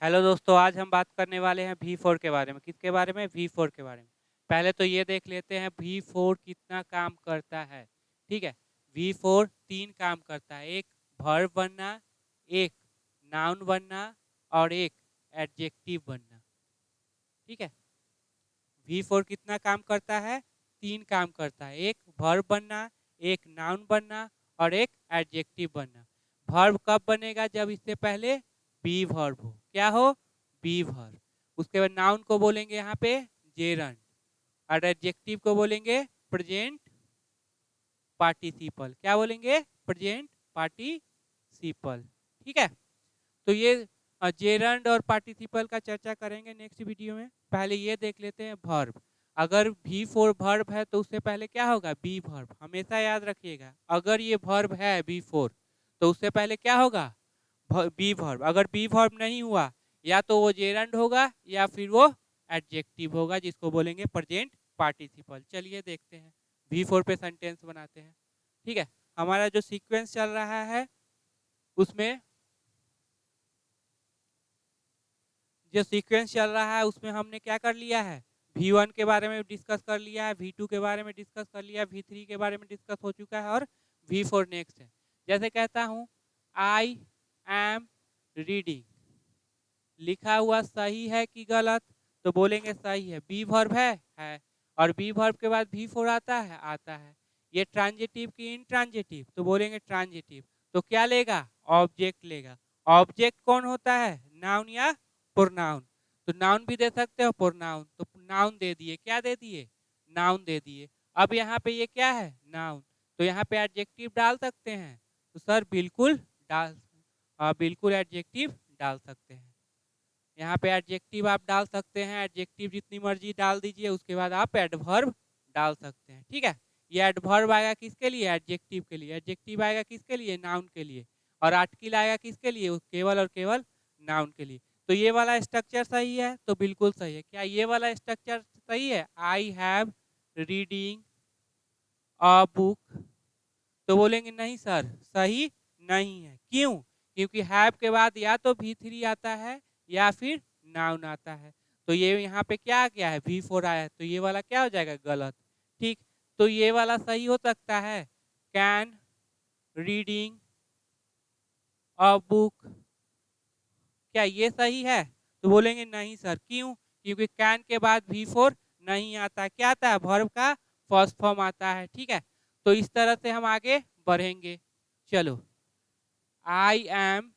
Hello दोस्तों, आज हम बात करने वाले हैं V4 के बारे में। किसके बारे में? V4 के बारे में। पहले तो ये देख लेते हैं V4 कितना काम करता है। ठीक है, V4 3 काम करता है। एक वर्ब बनना, एक नाउन बनना और एक एडजेक्टिव बनना। ठीक है, V4 कितना काम करता है? 3 काम करता है। एक वर्ब बनना, एक नाउन बनना और एक एडजेक्टिव बनना। वर्ब कब बनेगा? जब इससे पहले बी वर्ब हो। क्या हो? Be verb. उसके बाद नाउन को बोलेंगे यहाँ पे जेरंड और एडजेक्टिव को बोलेंगे प्रेजेंट पार्टिसिपल। क्या बोलेंगे? Present participle. ठीक है, तो ये जेरंड और पार्टिसिपल का चर्चा करेंगे नेक्स्ट वीडियो में। पहले ये देख लेते हैं वर्ब। अगर V4 वर्ब है तो उससे पहले क्या होगा? Be verb. हमेशा याद रखिएगा, अगर ये वर्ब है V4 तो उससे पहले क्या होगा? Be verb. अगर बी वर्ब नहीं हुआ, या तो वो जेरंड होगा या फिर वो एडजेक्टिव होगा, जिसको बोलेंगे प्रेजेंट पार्टिसिपल। चलिए देखते हैं, V4 पे सेंटेंस बनाते हैं। ठीक है, हमारा जो सीक्वेंस चल रहा है उसमें उसमें हमने क्या कर लिया है? V1 के बारे में डिस्कस कर लिया है, V2 के बारे में डिस्कस कर लिया है, V3 के बारे में डिस्कस हो चुका है और V4 नेक्स्ट है। जैसे कहता हूं आई एम रीडिंग, लिखा हुआ सही है कि गलत? तो बोलेंगे सही है। बी वर्ब है। और बी वर्ब के बाद V4 आता है, आता है। ये ट्रांजिटिव की इंट्रांजिटिव? तो बोलेंगे ट्रांजिटिव। तो क्या लेगा? ऑब्जेक्ट लेगा। ऑब्जेक्ट कौन होता है? नाउन या प्रोनाउन। तो नाउन भी दे सकते हो, प्रोनाउन। तो नाउन दे दिए। क्या दे दिए? नाउन दे दिए। अब यहाँ पे ये क्या है? नाउन। तो यहाँ पे एडजेक्टिव डाल सकते हैं? तो सर बिल्कुल बिल्कुल एडजेक्टिव डाल सकते हैं। यहाँ पे एडजेक्टिव आप डाल सकते हैं, एडजेक्टिव जितनी मर्जी डाल दीजिए। उसके बाद आप एडवर्ब डाल सकते हैं। ठीक है, ये एडवर्ब आएगा किसके लिए? एडजेक्टिव के लिए। एडजेक्टिव आएगा किसके लिए? नाउन के लिए। और आर्टिकल आएगा किसके लिए? केवल और केवल नाउन के लिए। तो ये वाला स्ट्रक्चर सही है? तो बिल्कुल सही है। क्या ये वाला स्ट्रक्चर सही है? I have reading a book. तो बोलेंगे नहीं सर, सही नहीं है। क्यों? क्योंकि हैव के बाद या तो V3 आता है या फिर नाउन आता है। तो ये यहाँ पे क्या आ गया है? V4 आया है। तो ये वाला क्या हो जाएगा? गलत। ठीक, तो ये वाला सही हो सकता है, कैन रीडिंग अ बुक। क्या ये सही है? तो बोलेंगे नहीं सर। क्यों? क्योंकि कैन के बाद V4 नहीं आता। क्या आता है? वर्ब का फर्स्ट फॉर्म आता है। ठीक है, तो इस तरह से हम आगे बढ़ेंगे। चलो, आई एम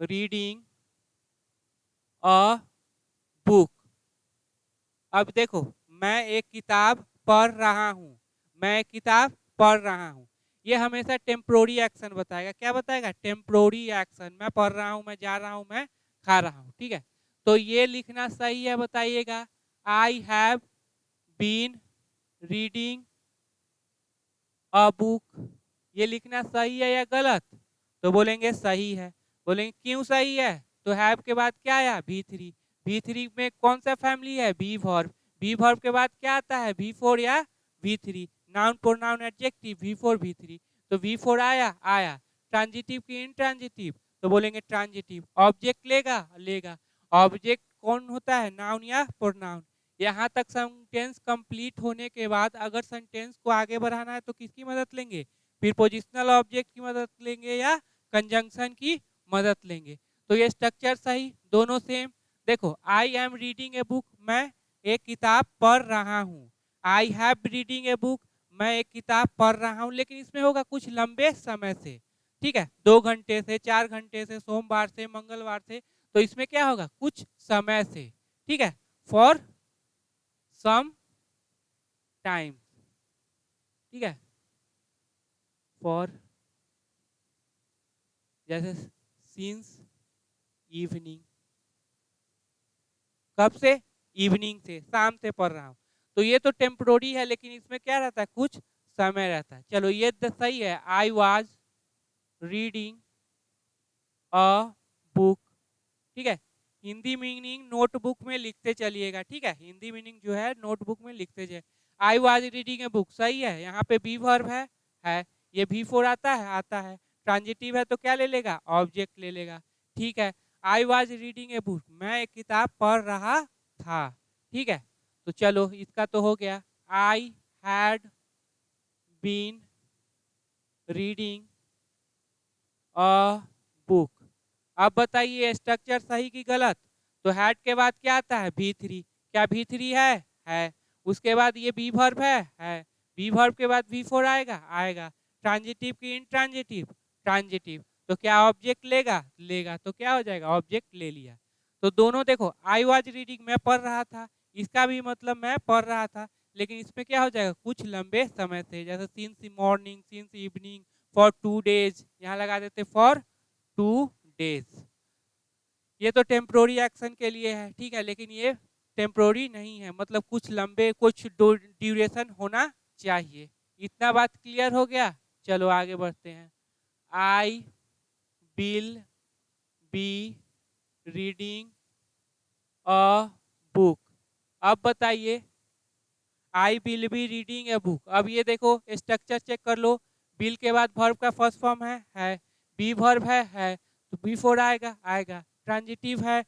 रीडिंग अ बुक। अब देखो, मैं एक किताब पढ़ रहा हूं। मैं एक किताब पढ़ रहा हूं। ये हमेशा टेम्पोररी एक्शन बताएगा। क्या बताएगा? Temporary action. मैं पढ़ रहा हूं, मैं जा रहा हूं, मैं खा रहा हूं। ठीक है, तो ये लिखना सही है? बताइएगा। I have been reading a book, ये लिखना सही है या गलत? तो बोलेंगे सही है। बोलेंगे क्यों सही है? तो हैव के बाद क्या आया? V3। V3 में कौन सा फैमिली है? Be verb. बी वर्ब के बाद क्या आता है? V4 या V3? Noun pronoun adjective, V4 V3। तो V4 आया, आया। ट्रांजिटिव की इंट्रांजिटिव? तो बोलेंगे ट्रांजिटिव। ऑब्जेक्ट लेगा, लेगा। ऑब्जेक्ट कौन होता है? नाउन या प्रोनाउन। यहाँ तक सेंटेंस कंप्लीट होने के बाद अगर सेंटेंस को आगे बढ़ाना है तो किसकी मदद लेंगे? फिर पोजिशनल ऑब्जेक्ट की मदद लेंगे या कंजंक्शन की मदद लेंगे। तो ये स्ट्रक्चर सही, दोनों सेम। देखो, आई एम रीडिंग ए बुक, मैं एक किताब पढ़ रहा हूँ। I have reading a book, मैं एक किताब पढ़ रहा हूँ। लेकिन इसमें होगा कुछ लंबे समय से। ठीक है, 2 घंटे से, 4 घंटे से, सोमवार से, मंगलवार से। तो इसमें क्या होगा? कुछ समय से। ठीक है, फॉर सम टाइम। ठीक है, फॉर, जैसे सिंस इवनिंग। कब से? इवनिंग से, शाम से पढ़ रहा हूँ। तो ये तो टेम्पोररी है, लेकिन इसमें क्या रहता है? कुछ समय रहता है। चलो, ये सही है। I was reading a book. ठीक है, हिंदी मीनिंग नोटबुक में लिखते चलिएगा। ठीक है, हिंदी मीनिंग जो है नोटबुक में लिखते जाए। I was reading a book सही है। यहाँ पे बी वर्ब है। ये V4 आता है, आता है। ट्रांजिटिव है तो क्या ले लेगा? ऑब्जेक्ट ले लेगा। ठीक है, I was reading a book, मैं एक किताब पढ़ रहा था। ठीक है, तो चलो इसका तो हो गया। I had been reading a book. अब बताइए स्ट्रक्चर सही कि गलत। तो हैड के बाद क्या आता है? V3। क्या V3 है। उसके बाद ये बी वर्ब है। बी वर्ब के बाद V4 आएगा आएगा। ट्रांजिटिव की इंट्रांजिटिव? ट्रांजिटिव। तो क्या ऑब्जेक्ट लेगा तो क्या हो जाएगा? ऑब्जेक्ट ले लिया। तो दोनों देखो, आई वॉज रीडिंग मैं पढ़ रहा था, इसका भी मतलब मैं पढ़ रहा था, लेकिन इसमें क्या हो जाएगा? कुछ लंबे समय से, जैसे since morning, since evening, for 2 days, यहाँ लगा देते फॉर 2 डेज। ये तो टेम्प्रोरी एक्शन के लिए है, ठीक है, लेकिन ये टेम्प्रोरी नहीं है, मतलब कुछ लंबे, कुछ ड्यूरेशन होना चाहिए। इतना बात क्लियर हो गया? चलो आगे बढ़ते हैं। I will be reading a book. अब बताइए, I will be reading a book. अब ये देखो स्ट्रक्चर चेक कर लो। विल के बाद वर्ब का फर्स्ट फॉर्म है। बी वर्ब है तो बी फोर आएगा। ट्रांजिटिव है।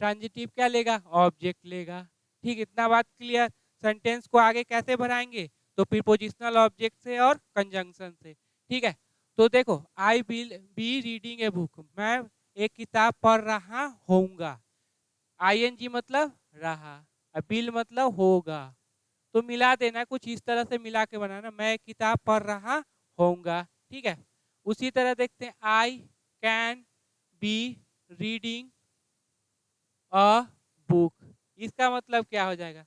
ट्रांजिटिव क्या लेगा? ऑब्जेक्ट लेगा। ठीक, इतना बात क्लियर। सेंटेंस को आगे कैसे बढ़ाएंगे? तो प्रीपोजिशनल ऑब्जेक्ट से और कंजंक्शन से। ठीक है, तो देखो I will be reading a book, मैं एक किताब पढ़ रहा होऊंगा। ING मतलब रहा, बिल मतलब होगा। तो मिला देना, कुछ इस तरह से मिला के बनाना, मैं किताब पढ़ रहा होऊंगा। ठीक है, उसी तरह देखते हैं, I can be reading a book. इसका मतलब क्या हो जाएगा?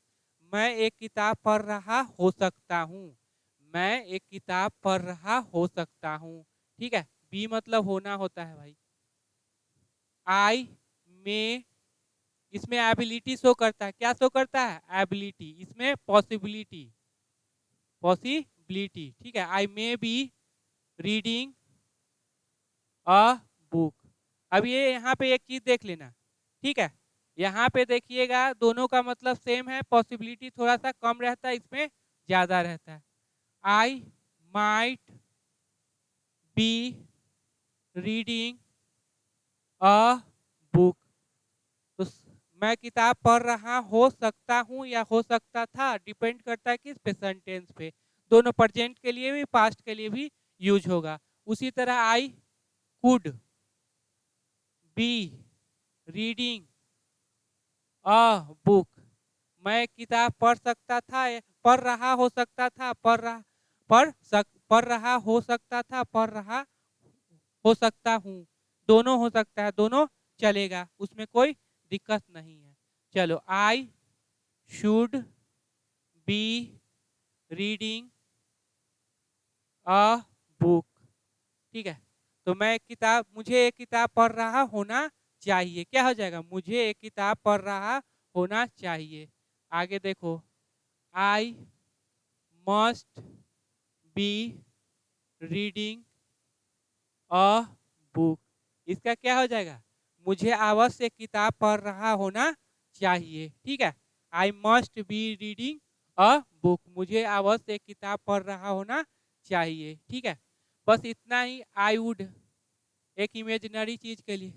मैं एक किताब पढ़ रहा हो सकता हूँ। मैं एक किताब पढ़ रहा हो सकता हूँ। ठीक है, बी मतलब होना होता है भाई। आई में, इसमें एबिलिटी शो करता है, क्या शो करता है? एबिलिटी। इसमें पॉसिबिलिटी, ठीक है। I may be reading a book. अब ये यहाँ पे एक चीज देख लेना, ठीक है, यहाँ पे देखिएगा दोनों का मतलब सेम है, पॉसिबिलिटी थोड़ा सा कम रहता है, इसमें ज्यादा रहता है। आई might B reading a book. तो मैं किताब पढ़ रहा हो सकता हूँ या हो सकता था, डिपेंड करता है किस पे? सेंटेंस पे। दोनों प्रेजेंट के लिए भी पास्ट के लिए भी यूज होगा। उसी तरह I could be reading a book, मैं किताब पढ़ सकता था, पढ़ रहा हो सकता था, पढ़ रहा हो सकता था, पढ़ रहा हो सकता हूँ। दोनों हो सकता है, दोनों चलेगा, उसमें कोई दिक्कत नहीं है। चलो, I should be reading a book. ठीक है, तो मैं किताब, मुझे एक किताब पढ़ रहा होना चाहिए। क्या हो जाएगा? मुझे एक किताब पढ़ रहा होना चाहिए। आगे देखो, I must be reading a book. इसका क्या हो जाएगा? मुझे अवश्य किताब पढ़ रहा होना चाहिए। ठीक है, I must be reading a book, मुझे अवश्य किताब पढ़ रहा होना चाहिए। ठीक है, बस इतना ही। आई वुड, एक इमेजिनरी चीज के लिए,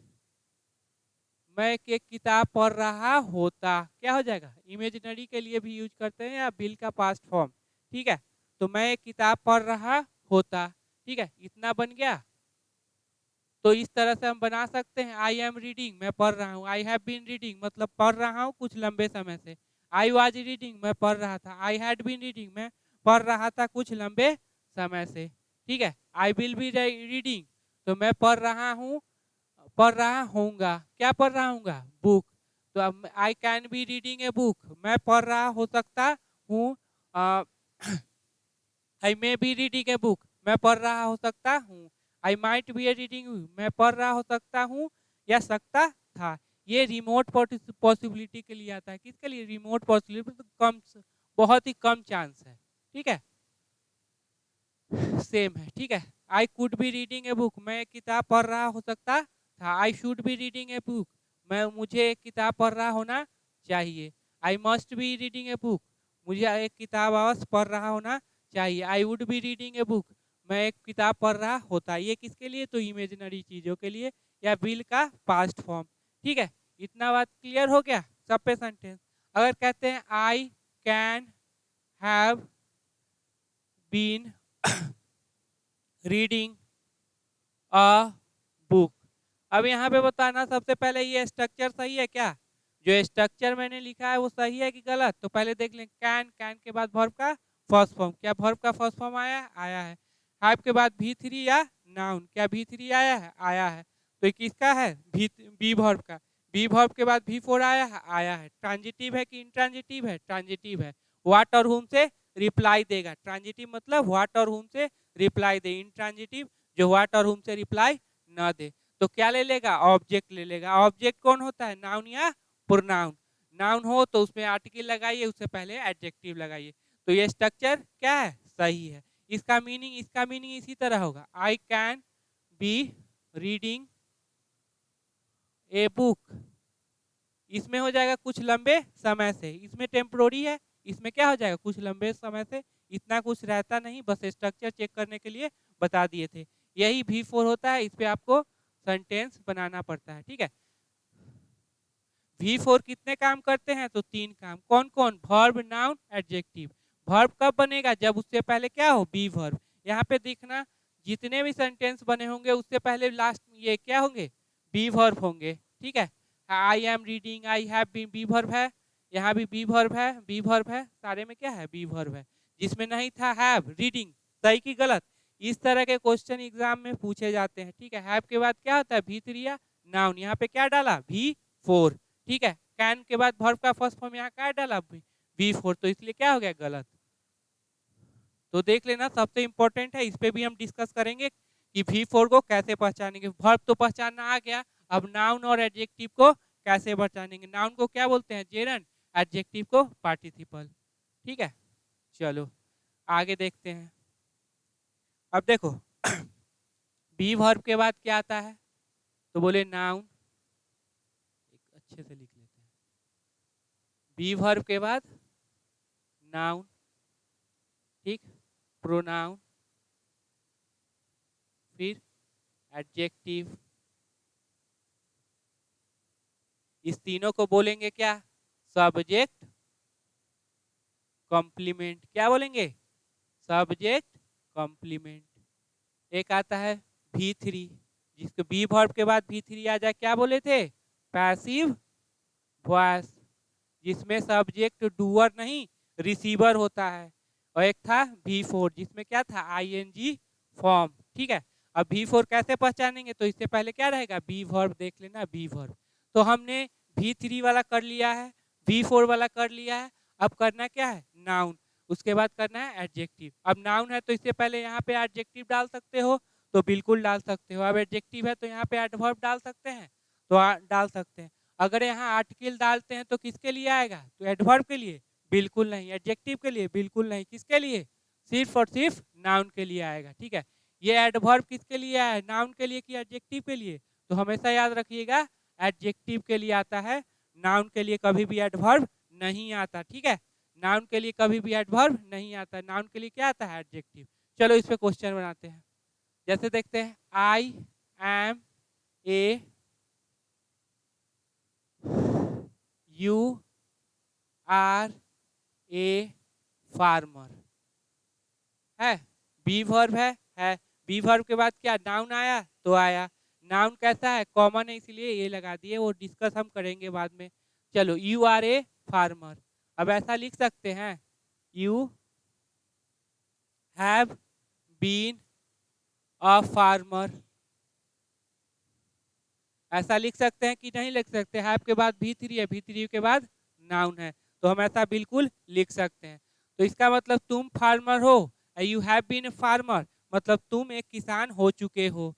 मैं एक किताब पढ़ रहा होता, क्या हो जाएगा? इमेजिनरी के लिए भी यूज करते हैं, या बिल का पास्ट फॉर्म। ठीक है, तो मैं एक किताब पढ़ रहा होता। ठीक है, इतना बन गया। तो इस तरह से हम बना सकते हैं, आई एम रीडिंग, मैं पढ़ रहा हूँ। आई हैव बीन रीडिंग, मतलब पढ़ रहा हूँ कुछ लंबे समय से। आई वॉज रीडिंग, मैं पढ़ रहा था। आई हैड बीन रीडिंग, मैं पढ़ रहा था कुछ लंबे समय से। ठीक है, आई विल बी रीडिंग, तो मैं पढ़ रहा हूँ, पढ़ रहा होऊंगा। क्या पढ़ रहा हूँगा? बुक। तो अब I can be reading a book, मैं पढ़ रहा हो सकता हूँ। I may be reading a book, मैं पढ़ रहा हो सकता हूँ। I might be a reading, मैं पढ़ रहा हो सकता हूँ या सकता था। ये रिमोट पॉसिबिलिटी के लिए आता है। किसके लिए? रिमोट पॉसिबिलिटी, कम, बहुत ही कम चांस है। ठीक है, सेम है। ठीक है, I could be reading a book, मैं किताब पढ़ रहा हो सकता था। I should be reading a book, मुझे एक किताब पढ़ रहा होना चाहिए। I must be reading a book, मुझे एक किताब अवश्य पढ़ रहा होना चाहिए। I would be reading a book, मैं एक किताब पढ़ रहा होता। ये किसके लिए? तो इमेजिनरी चीजों के लिए, या विल का पास्ट फॉर्म। ठीक है, इतना बात क्लियर हो गया सब पे सेंटेंस। अगर कहते हैं I can have been reading a book. अब यहाँ पे बताना सबसे पहले ये स्ट्रक्चर सही है क्या, जो स्ट्रक्चर मैंने लिखा है वो सही है कि गलत। तो पहले देख लें, कैन, कैन के बाद वर्ब का फर्स्ट फॉर्म, क्या वर्ब का फर्स्ट फॉर्म आया है। हैव के बाद V3 या नाउन, क्या V3 आया है। तो ये किसका है, बी वर्ब का। बी वर्ब के बाद V4 आया है। ट्रांजिटिव है कि इंट्रांजिटिव है, ट्रांजिटिव है। व्हाट और हुम से रिप्लाई देगा, ट्रांजिटिव मतलब व्हाट और हुम से रिप्लाई दे, इंट्रांजिटिव जो व्हाट और हुम से रिप्लाई न दे। तो क्या ले लेगा, ऑब्जेक्ट ले लेगा। ऑब्जेक्ट कौन होता है, नाउन या प्रोनाउन। नाउन हो तो उसमें आर्टिकल लगाइए, उससे पहले एडजेक्टिव लगाइए। तो ये स्ट्रक्चर क्या है, सही है। इसका मीनिंग इसी तरह होगा, आई can be reading a book. इसमें हो जाएगा कुछ लंबे समय से, इसमें टेम्पोररी है, इसमें क्या हो जाएगा कुछ लंबे समय से। इतना कुछ रहता नहीं, बस स्ट्रक्चर चेक करने के लिए बता दिए थे। यही V4 होता है, इस पे आपको सेंटेंस बनाना पड़ता है, ठीक है। V4 कितने काम करते हैं, तो 3 काम। कौन कौन, वर्ब, नाउन, एडजेक्टिव। वर्ब कब बनेगा, जब उससे पहले क्या हो, बी वर्ब। यहाँ पे देखना, जितने भी सेंटेंस बने होंगे उससे पहले लास्ट ये क्या होंगे, बी वर्ब होंगे, ठीक है। I am reading, I have been, be verb है। यहाँ भी बी वर्ब है, बी वर्ब है, सारे में क्या है, बी वर्ब है। जिसमें नहीं था हैव, रीडिंग, सही की गलत। इस तरह के क्वेश्चन एग्जाम में पूछे जाते हैं, ठीक है। हैव के बाद क्या होता है, V3 या नाउन, यहाँ पे क्या डाला, V4, ठीक है। कैन के बाद वर्ब का फर्स्ट फॉर्म यहाँ क्या डाला, V4, तो इसलिए क्या हो गया, गलत। तो देख लेना, सबसे इंपॉर्टेंट है, इस पे भी हम डिस्कस करेंगे कि V4 को कैसे पहचानेंगे। वर्ब तो पहचानना आ गया, अब नाउन और एडजेक्टिव को कैसे पहचानेंगे। नाउन को क्या बोलते हैं, जेरंड, एडजेक्टिव को पार्टिसिपल, ठीक है। चलो आगे देखते हैं। अब देखो बी वर्ब के बाद क्या आता है, तो बोले नाउन, अच्छे से लिख लेते हैं। बी वर्ब के बाद नाउन, ठीक, प्रोनाउन, फिर एडजेक्टिव। इस तीनों को बोलेंगे क्या, सब्जेक्ट कॉम्प्लीमेंट। क्या बोलेंगे, सब्जेक्ट कॉम्प्लीमेंट। एक आता है V3, जिसको बी वर्ब के बाद V3 आ जाए, क्या बोले थे, पैसिव वॉइस, जिसमें सब्जेक्ट डूअर नहीं रिसीवर होता है। और एक था V4, जिसमें क्या था, ING फॉर्म, ठीक है। अब V4 कैसे पहचानेंगे, तो इससे पहले क्या रहेगा, बी वर्ब देख लेना, बी वर्ब। तो हमने V3 वाला कर लिया है, V4 वाला कर लिया है, अब करना क्या है, नाउन, उसके बाद करना है एडजेक्टिव। अब नाउन है तो इससे पहले यहाँ पे एडजेक्टिव डाल सकते हो, तो बिल्कुल डाल सकते हो। अब एडजेक्टिव है तो यहाँ पे एडवर्ब डाल सकते हैं, तो डाल सकते हैं। अगर यहाँ आर्टिकल डालते हैं तो किसके लिए आएगा, तो एडवर्ब के लिए, बिल्कुल नहीं। एडजेक्टिव के लिए, बिल्कुल नहीं। किसके लिए, सिर्फ और सिर्फ नाउन के लिए आएगा, ठीक है। ये एडवर्ब किसके लिए आया है, नाउन के लिए कि एडजेक्टिव के लिए, तो हमेशा याद रखिएगा एडजेक्टिव के लिए आता है, नाउन के लिए कभी भी एडवर्ब नहीं आता, ठीक है। नाउन के लिए कभी भी एडवर्ब नहीं आता, नाउन के लिए क्या आता है, एडजेक्टिव। चलो इस पे क्वेश्चन बनाते हैं। जैसे देखते हैं, I am a, you are a farmer, है, बी वर्ब है। बी वर्ब के बाद क्या, नाउन आया, तो आया। नाउन कैसा है, कॉमन है, इसलिए ये लगा दिए, वो डिस्कस हम करेंगे बाद में। चलो, यू आर ए फार्मर, अब ऐसा लिख सकते हैं, you have been a farmer. ऐसा लिख सकते हैं कि नहीं लिख सकते, हैव के बाद V3 है, V3 के बाद नाउन है, तो हम ऐसा बिल्कुल लिख सकते हैं। तो इसका मतलब तुम फार्मर हो, you have been a farmer, मतलब तुम एक किसान हो चुके हो,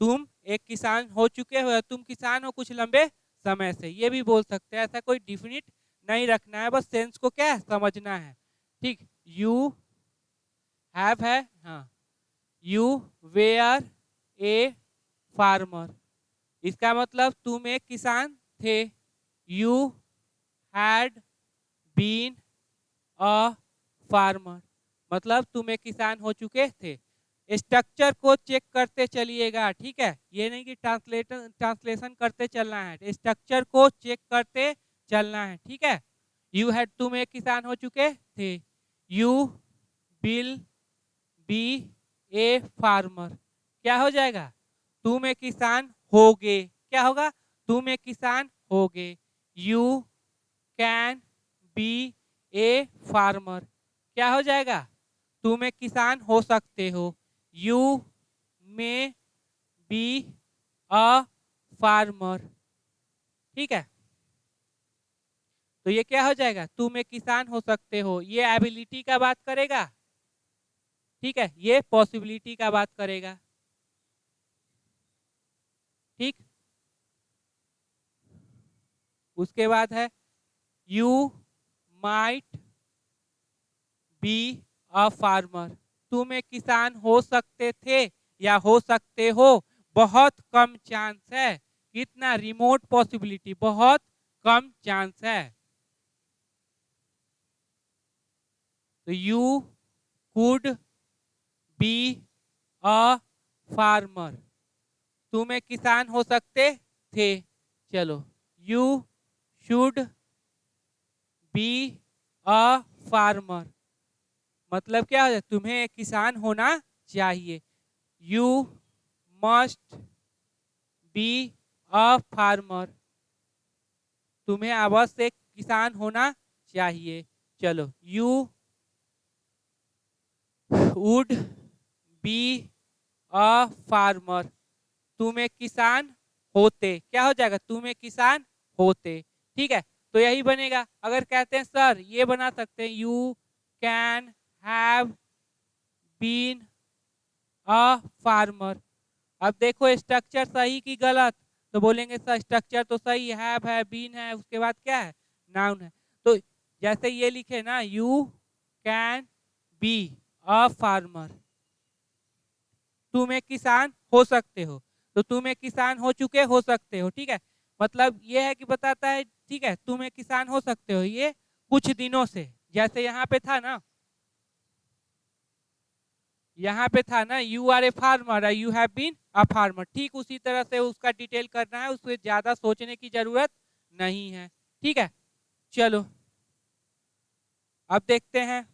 तुम एक किसान हो चुके हो, तुम किसान हो कुछ लंबे समय से, ये भी बोल सकते हैं। ऐसा कोई डिफिनिट नहीं रखना है, बस सेंस को क्या है, समझना है, ठीक। यू हैव है, हाँ, यू वेयर ए फार्मर, इसका मतलब तुम एक किसान थे। You had been a farmer, मतलब तुम एक किसान हो चुके थे। स्ट्रक्चर को चेक करते चलिएगा, ठीक है, ये नहीं कि ट्रांसलेशन करते चलना है, स्ट्रक्चर को चेक करते चलना है, ठीक है। यू हैड, तुम एक किसान हो चुके थे, you will be a farmer, क्या हो जाएगा, तुम एक किसान होगे, क्या होगा, तुम एक किसान होगे। You can be a farmer, क्या हो जाएगा, तुम एक किसान हो सकते हो। You may be a farmer, ठीक है, तो ये क्या हो जाएगा, तुम एक किसान हो सकते हो, ये एबिलिटी का बात करेगा, ठीक है, ये पॉसिबिलिटी का बात करेगा, ठीक। उसके बाद है you might be a farmer, तुम एक किसान हो सकते थे या हो सकते हो, बहुत कम चांस है, कितना, रिमोट पॉसिबिलिटी, बहुत कम चांस है। तो you could be a farmer, तुम एक किसान हो सकते थे। चलो, you should be a farmer, मतलब क्या है, तुम्हें एक किसान होना चाहिए। You must be a farmer, तुम्हें अवश्य एक किसान होना चाहिए। चलो, you would be a farmer, तुम एक किसान होते, क्या हो जाएगा, तुम एक किसान होते, ठीक है। तो यही बनेगा। अगर कहते हैं सर ये बना सकते हैं, you can have been a farmer, अब देखो स्ट्रक्चर सही की गलत, तो बोलेंगे सर स्ट्रक्चर तो सही है, बीन है, उसके बाद क्या है, नाउन है। तो जैसे ये लिखे ना, you can be a farmer, तुम एक किसान हो सकते हो, तो तुम एक किसान हो चुके हो सकते हो, ठीक है, मतलब ये है कि बताता है, ठीक है, तुम एक किसान हो सकते हो ये कुछ दिनों से, जैसे यहाँ पे था ना, यहाँ पे था ना, you are a farmer, you have been a farmer, ठीक उसी तरह से उसका डिटेल करना है, उसमें ज्यादा सोचने की जरूरत नहीं है, ठीक है। चलो अब देखते हैं,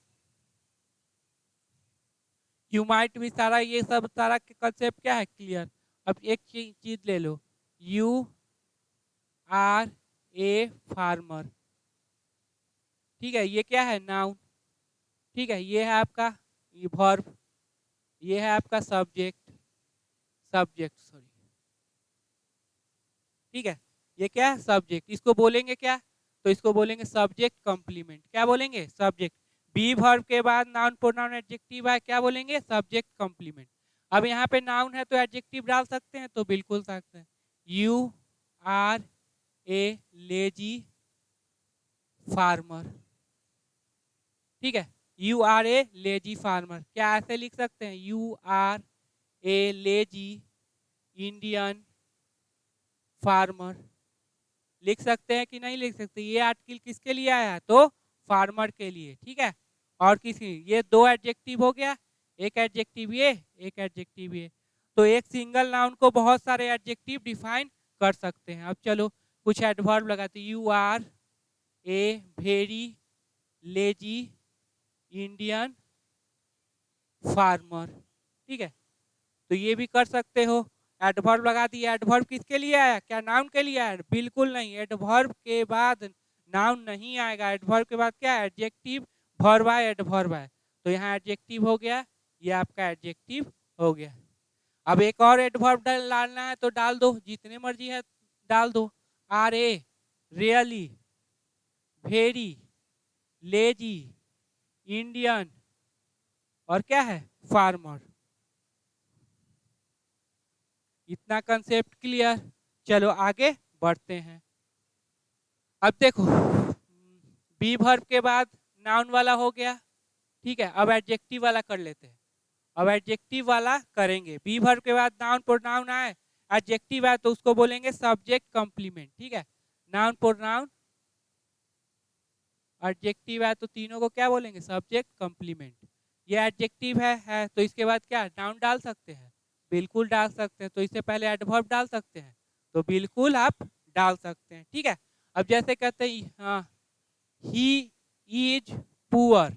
यू माइट भी सारा, ये सब सारा कंसेप्ट क्या है, क्लियर। अब एक चीज ले लो, यू आर ए फार्मर, ठीक है, ये क्या है, नाउन, ठीक है, ये है आपका ये वर्ब, ये है आपका सब्जेक्ट, सॉरी, ठीक है, ये क्या है, सब्जेक्ट, इसको बोलेंगे क्या, तो इसको बोलेंगे सब्जेक्ट कॉम्प्लीमेंट, क्या बोलेंगे, सब्जेक्ट, बी वर्ब के बाद नाउन प्रोनाउन एडजेक्टिव है, क्या बोलेंगे, सब्जेक्ट कॉम्प्लीमेंट। अब यहाँ पे नाउन है तो एडजेक्टिव डाल सकते हैं, तो बिल्कुल सकते हैं, you are a lazy farmer, ठीक है, you are a lazy farmer, क्या ऐसे लिख सकते हैं, you are a lazy Indian farmer, लिख सकते हैं कि नहीं लिख सकते, ये आर्टिकल किसके लिए आया है, तो फार्मर के लिए, ठीक है। और किसी, ये दो एडजेक्टिव हो गया, एक एडजेक्टिव ये, एक एडजेक्टिव ये, तो एक सिंगल नाउन को बहुत सारे एडजेक्टिव डिफाइन कर सकते हैं। अब चलो कुछ एडवर्ब लगाते, you are a very lazy Indian farmer, ठीक है, तो ये भी कर सकते हो। एडवर्ब लगा दिया, एडवर्ब किसके लिए आया, क्या नाउन के लिए आया, बिल्कुल नहीं, एडवर्ब के बाद नाउन नहीं आएगा, एडवर्ब के बाद क्या है, एडजेक्टिव, वर्ब है, एडवर्ब है, तो यहाँ एडजेक्टिव हो गया, ये आपका एडजेक्टिव हो गया। अब एक और एडवर्ब डालना है तो डाल दो, जितने मर्जी है डाल दो, are a really very lazy Indian और क्या है, फार्मर, इतना कंसेप्ट क्लियर। चलो आगे बढ़ते हैं। अब देखो, बी वर्ब के बाद नाउन वाला हो गया, ठीक है, अब एडजेक्टिव वाला कर लेते हैं। अब एडजेक्टिव वाला करेंगे, बी वर्ब के बाद नाउन प्रोनाउन आए, एडजेक्टिव आए तो उसको बोलेंगे सब्जेक्ट कॉम्प्लीमेंट, ठीक है, नाउन प्रोनाउन एडजेक्टिव है तो तीनों को क्या बोलेंगे, सब्जेक्ट कॉम्प्लीमेंट। ये एडजेक्टिव है तो इसके बाद क्या नाउन डाल सकते हैं, बिल्कुल डाल सकते हैं। तो इससे पहले एडवर्ब डाल सकते हैं, तो बिल्कुल आप डाल सकते हैं, ठीक है। अब जैसे कहते हैं ही इज पुअर,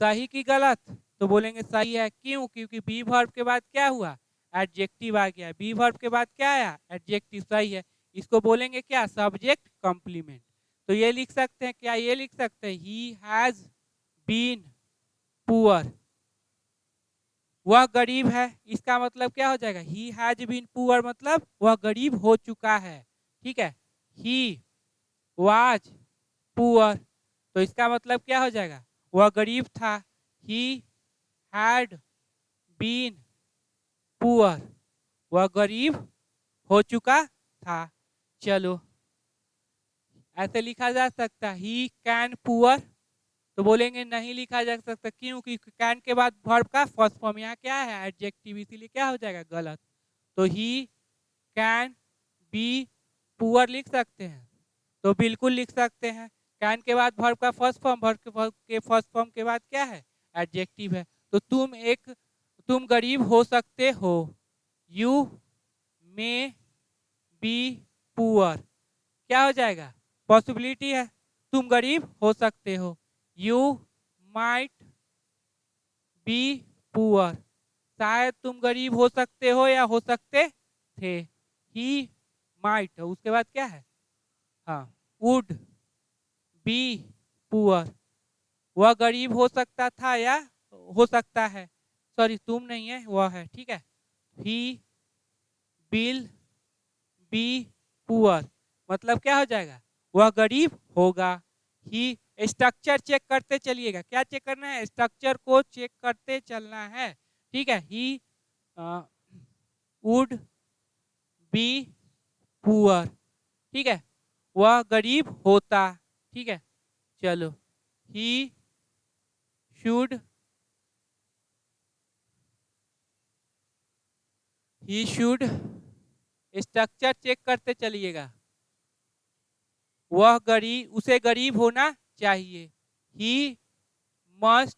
सही की गलत, तो बोलेंगे सही है। क्यों? क्योंकि बी वर्ब के बाद क्या हुआ, एडजेक्टिव आ गया। बी वर्ब के बाद क्या आया, एडजेक्टिव, सही है। इसको बोलेंगे क्या, सब्जेक्ट कॉम्प्लीमेंट। तो ये लिख सकते हैं क्या, ये लिख सकते हैं ही हैज बीन पुअर, वह गरीब है। इसका मतलब क्या हो जाएगा, ही हैज बीन पुअर मतलब वह गरीब हो चुका है, ठीक है। ही वाज पुअर, तो इसका मतलब क्या हो जाएगा, वह गरीब था। ही हैड बीन पुअर, वह गरीब हो चुका था। चलो ऐसे लिखा जा सकता है ही कैन पुअर, तो बोलेंगे नहीं लिखा जा सकता। क्यों? क्योंकि कैन के बाद वर्ब का फर्स्ट फॉर्म यहाँ क्या है, एडजेक्टिव, इसीलिए क्या हो जाएगा, गलत। तो ही कैन बी पुअर लिख सकते हैं, तो बिल्कुल लिख सकते हैं। कैन के बाद वर्ब का फर्स्ट फॉर्म, वर्ब के फर्स्ट फॉर्म के बाद क्या है, एडजेक्टिव है। तो तुम गरीब हो सकते हो, यू मे बी पुअर, क्या हो जाएगा, पॉसिबिलिटी है, तुम गरीब हो सकते हो। यू माइट बी पुअर, शायद तुम गरीब हो सकते हो या हो सकते थे। ही माइट, उसके बाद क्या है, हाँ, वुड बी पुअर, वह गरीब हो सकता था या हो सकता है, सॉरी तुम नहीं है, वह है, ठीक है। ही विल बी पुअर, मतलब क्या हो जाएगा, वह गरीब होगा। ही, स्ट्रक्चर चेक करते चलिएगा, क्या चेक करना है, स्ट्रक्चर को चेक करते चलना है, ठीक है। ही वुड बी पुअर, ठीक है, वह गरीब होता, ठीक है। चलो ही शुड स्ट्रक्चर चेक करते चलिएगा, वह गरीब, उसे गरीब होना चाहिए। ही मस्ट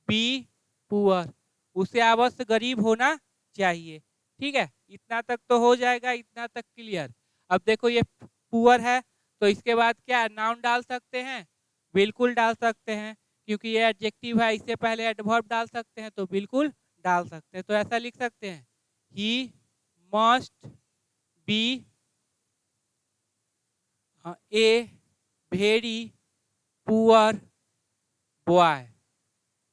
बी पुअर, उसे अवश्य गरीब होना चाहिए, ठीक है। इतना तक तो हो जाएगा, इतना तक क्लियर। अब देखो ये पुअर है, तो इसके बाद क्या नाउन डाल सकते हैं, बिल्कुल डाल सकते हैं, क्योंकि ये एडजेक्टिव है, इससे पहले एडवर्ब डाल सकते हैं, तो बिल्कुल डाल सकते हैं। तो ऐसा लिख सकते हैं he must be a very poor boy,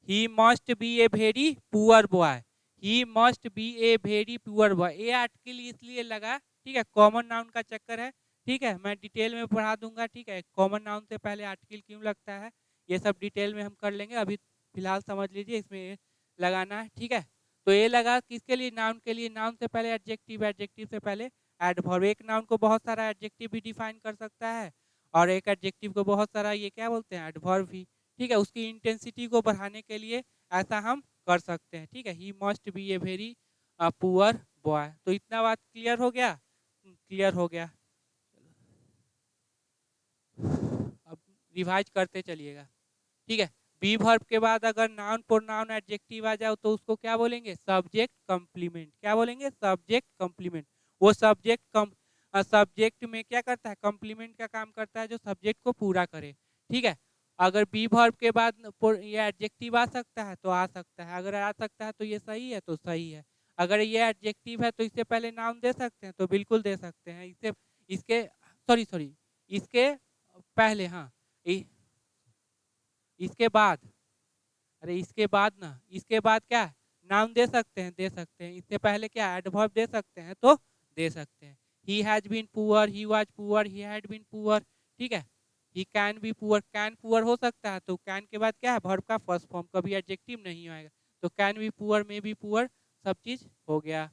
he must be a very poor boy, he must be a very poor boy. A article इसलिए लगा, ठीक है, कॉमन नाउन का चक्कर है, ठीक है, मैं डिटेल में पढ़ा दूंगा, ठीक है। कॉमन नाउन से पहले आर्टिकल क्यों लगता है, ये सब डिटेल में हम कर लेंगे, अभी फिलहाल समझ लीजिए इसमें लगाना है, ठीक है। तो ये लगा किसके लिए, नाउन के लिए, नाउन से पहले एडजेक्टिव, एडजेक्टिव से पहले एडवर्ब। एक नाउन को बहुत सारा एडजेक्टिव भी डिफाइन कर सकता है, और एक एडजेक्टिव को बहुत सारा ये क्या बोलते हैं, एडवर्ब भी, ठीक है। उसकी इंटेंसिटी को बढ़ाने के लिए ऐसा हम कर सकते हैं, ठीक है। He must be a very poor boy. तो इतना बात क्लियर हो गया, क्लियर हो गया। अब रिवाइज करते चलिएगा, ठीक है। बी वर्ब के बाद अगर नाउन प्रोनाउन एडजेक्टिव आ जाओ तो उसको क्या बोलेंगे, सब्जेक्ट कॉम्प्लीमेंट, क्या बोलेंगे, सब्जेक्ट कॉम्प्लीमेंट। वो सब्जेक्ट में क्या करता है, कॉम्प्लीमेंट का काम करता है, जो सब्जेक्ट को पूरा करे, ठीक है। अगर बी वर्ब के बाद ये एडजेक्टिव आ सकता है तो आ सकता है, अगर आ सकता है तो ये सही है, तो सही है। अगर ये एडजेक्टिव है तो इससे पहले नाउन दे सकते हैं, तो बिल्कुल दे सकते हैं। इसके सॉरी सॉरी इसके पहले, हाँ, इसके बाद, अरे इसके बाद ना, इसके बाद क्या, नाउन दे सकते हैं, दे सकते हैं। इससे पहले क्या, एडवर्ब दे सकते हैं, तो दे सकते हैं। He has been poor, he was poor, he had been poor, ठीक है। He can be poor, can poor हो सकता है, तो कैन के बाद क्या है, वर्ब का फर्स्ट फॉर्म, कभी एडजेक्टिव नहीं आएगा, तो can be poor, may be poor, सब चीज हो गया।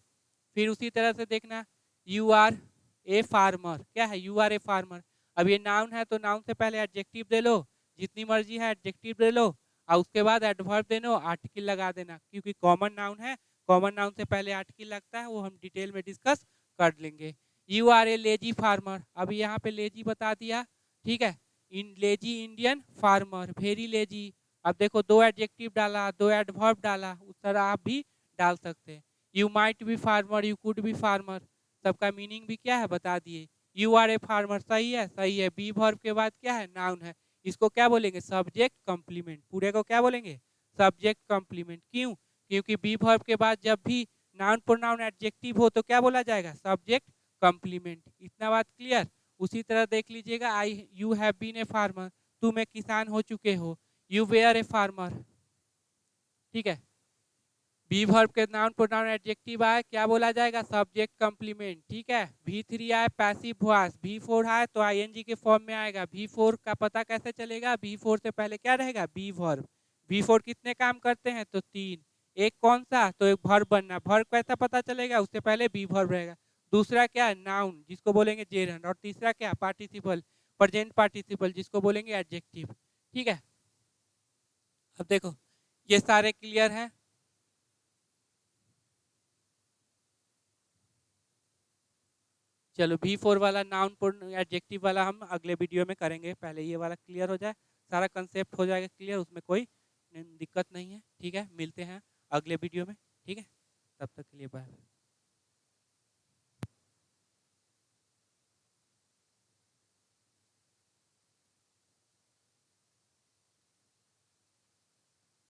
फिर उसी तरह से देखना, यू आर ए फार्मर, क्या है, यू आर ए फार्मर। अब ये नाउन है तो नाउन से पहले एडजेक्टिव दे लो, जितनी मर्जी है एडजेक्टिव दे लो, और उसके बाद एडवर्ब देना, आर्टिकल लगा देना, क्योंकि कॉमन नाउन है, कॉमन नाउन से पहले आर्टिकल लगता है, वो हम डिटेल में डिस्कस कर लेंगे। You are a lazy farmer, अभी यहाँ पे लेजी बता दिया, ठीक है। In lazy Indian farmer, very lazy, अब देखो 2 एडजेक्टिव डाला, 2 एडवर्ब डाला, उस तरह आप भी डाल सकते हैं। You might be farmer, you could be farmer, सबका मीनिंग भी क्या है बता दिए। यू आर ए फार्मर, सही है, सही है। बी वर्ब के बाद क्या है, नाउन है, इसको क्या बोलेंगे, सब्जेक्ट कॉम्प्लीमेंट। पूरे को क्या बोलेंगे, सब्जेक्ट कॉम्प्लीमेंट। क्यों, क्योंकि बी वर्ब के बाद जब भी नाउन प्रोनाउन एडजेक्टिव हो तो क्या बोला जाएगा, सब्जेक्ट कॉम्प्लीमेंट। इतना बात क्लियर। उसी तरह देख लीजिएगा, I you have been a farmer, तुम एक किसान हो चुके हो। यू वेयर ए फार्मर, ठीक है। बी वर्ब के नाउन प्रोनाउन एडजेक्टिव आए, क्या बोला जाएगा, सब्जेक्ट कॉम्प्लीमेंट, ठीक है। V3 आए पैसिव वॉइस, V4 आए तो आईएनजी के फॉर्म में आएगा। V4 का पता कैसे चलेगा, V4 से पहले क्या रहेगा, बी वर्ब। V4 कितने काम करते हैं, तो 3। एक कौन सा, तो एक वर्ब बनना। वर्ब कैसा पता चलेगा, उससे पहले बी वर्ब रहेगा। दूसरा क्या है, नाउन, जिसको बोलेंगे जेरंड। और तीसरा क्या, पार्टिसिपल, प्रेजेंट पार्टिसिपल, जिसको बोलेंगे एडजेक्टिव, ठीक है। अब देखो ये सारे क्लियर हैं। चलो V4 वाला नाउन एडजेक्टिव वाला हम अगले वीडियो में करेंगे, पहले ये वाला क्लियर हो जाए, सारा कंसेप्ट हो जाएगा क्लियर, उसमें कोई दिक्कत नहीं है, ठीक है। मिलते हैं अगले वीडियो में, ठीक है। तब तक के लिए बाय।